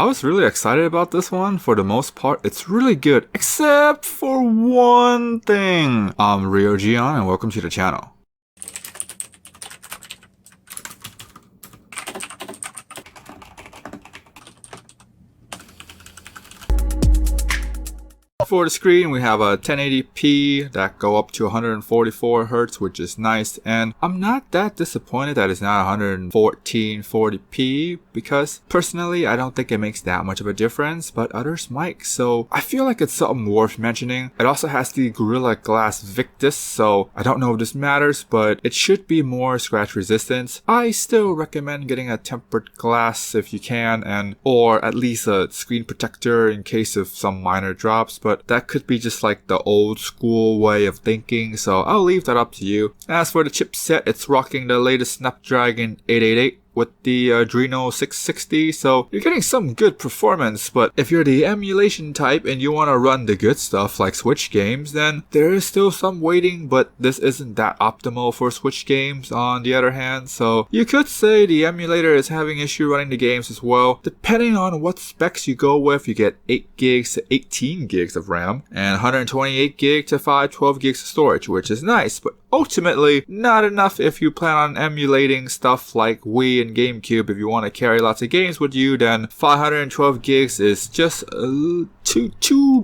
I was really excited about this one. For the most part, it's really good, except for one thing. I'm ROG and welcome to the channel. For the screen, we have a 1080p that go up to 144 Hz, which is nice, and I'm not that disappointed that it's not 11440p because personally I don't think it makes that much of a difference, but others might, so I feel like it's something worth mentioning. It also has the Gorilla Glass Victus, so I don't know if this matters, but it should be more scratch resistant. I still recommend getting a tempered glass if you can, and or at least a screen protector in case of some minor drops, but that could be just like the old school way of thinking, so I'll leave that up to you. As for the chipset, it's rocking the latest Snapdragon 888 with the Adreno 660, so you're getting some good performance, but if you're the emulation type and you want to run the good stuff like Switch games, then there is still some waiting, but this isn't that optimal for Switch games on the other hand, so you could say the emulator is having issue running the games as well. Depending on what specs you go with, you get 8 gigs to 18 gigs of RAM and 128 gig to 512 gigs of storage, which is nice, but ultimately not enough if you plan on emulating stuff like Wii and GameCube. If you want to carry lots of games with you, then 512 gigs is just too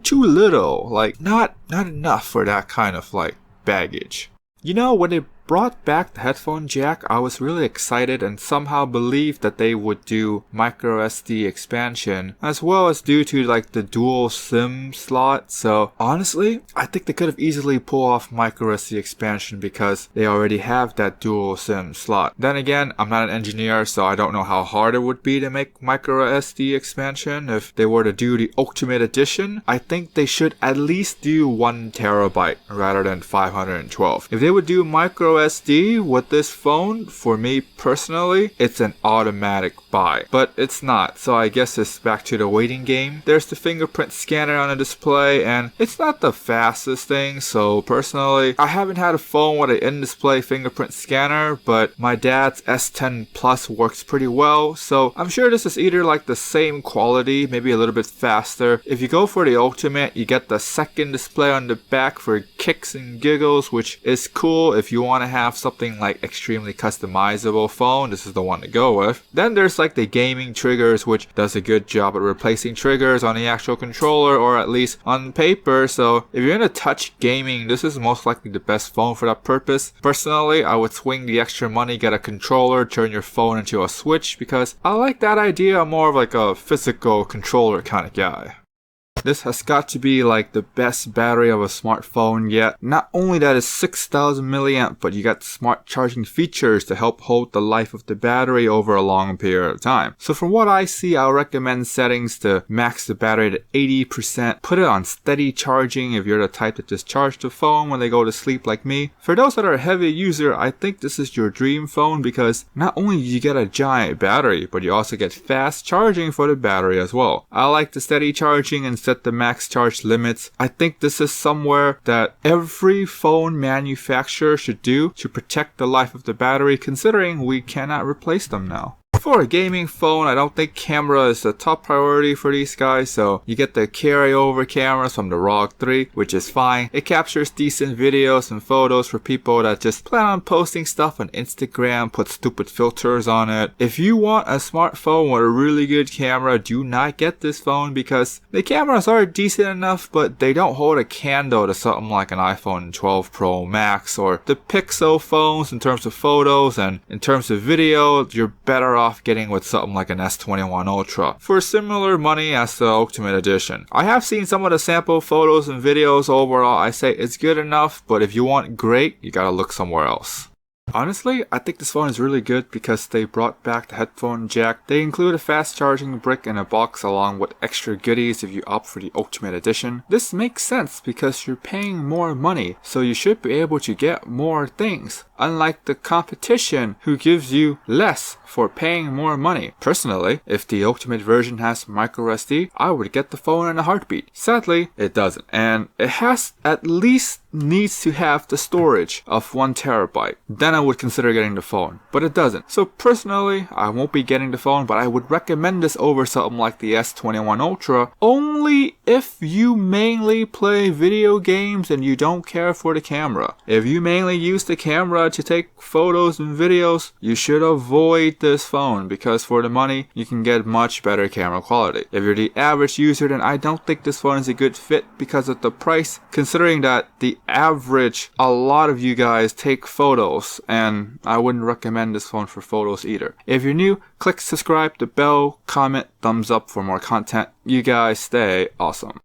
little. Like not enough for that kind of like baggage. You know, when they brought back the headphone jack, I was really excited and somehow believed that they would do micro SD expansion as well as due to like the dual SIM slot. So honestly, I think they could have easily pulled off micro SD expansion because they already have that dual SIM slot. Then again, I'm not an engineer, so I don't know how hard it would be to make micro SD expansion. If they were to do the Ultimate Edition, I think they should at least do 1 terabyte rather than 512. If they would do micro SD with this phone, for me personally, it's an automatic buy, but it's not, so I guess it's back to the waiting game. There's the fingerprint scanner on the display, and it's not the fastest thing, so personally, I haven't had a phone with an in-display fingerprint scanner, but my dad's S10 Plus works pretty well, so I'm sure this is either like the same quality, maybe a little bit faster. If you go for the Ultimate, you get the second display on the back for kicks and giggles, which is cool if you want to have something like extremely customizable phone. This is the one to go with. Then there's like the gaming triggers, which does a good job at replacing triggers on the actual controller or at least on paper. So if you're into touch gaming, this is most likely the best phone for that purpose. Personally, I would swing the extra money, get a controller, turn your phone into a Switch because I like that idea. I'm more of like a physical controller kind of guy. This has got to be like the best battery of a smartphone yet. Not only that it's 6,000 milliamp, but you got smart charging features to help hold the life of the battery over a long period of time. So from what I see, I'll recommend settings to max the battery to 80%. Put it on steady charging if you're the type that just charge the phone when they go to sleep like me. For those that are a heavy user, I think this is your dream phone because not only do you get a giant battery, but you also get fast charging for the battery as well. I like the steady charging and set the max charge limits. I think this is somewhere that every phone manufacturer should do to protect the life of the battery, considering we cannot replace them now. For a gaming phone, I don't think camera is the top priority for these guys, so you get the carryover cameras from the ROG 3, which is fine. It captures decent videos and photos for people that just plan on posting stuff on Instagram, put stupid filters on it. If you want a smartphone with a really good camera, do not get this phone because the cameras are decent enough, but they don't hold a candle to something like an iPhone 12 Pro Max or the Pixel phones in terms of photos, and in terms of video, you're better off getting with something like an S21 Ultra for similar money as the Ultimate Edition. I have seen some of the sample photos and videos. Overall, I say it's good enough, but if you want great, you gotta look somewhere else. Honestly, I think this phone is really good because they brought back the headphone jack. They include a fast charging brick in a box along with extra goodies if you opt for the Ultimate Edition. This makes sense because you're paying more money, so you should be able to get more things, unlike the competition who gives you less for paying more money. Personally, if the Ultimate version has micro SD, I would get the phone in a heartbeat. Sadly, it doesn't, and it has at least needs to have the storage of 1 terabyte. Then I would consider getting the phone, but it doesn't. So personally, I won't be getting the phone, but I would recommend this over something like the S21 Ultra only if you mainly play video games and you don't care for the camera. If you mainly use the camera to take photos and videos, you should avoid this phone because for the money, you can get much better camera quality. If you're the average user, then I don't think this phone is a good fit because of the price, considering that the average, a lot of you guys take photos, and I wouldn't recommend this phone for photos either. If you're new, click subscribe, the bell, comment, thumbs up for more content. You guys stay awesome.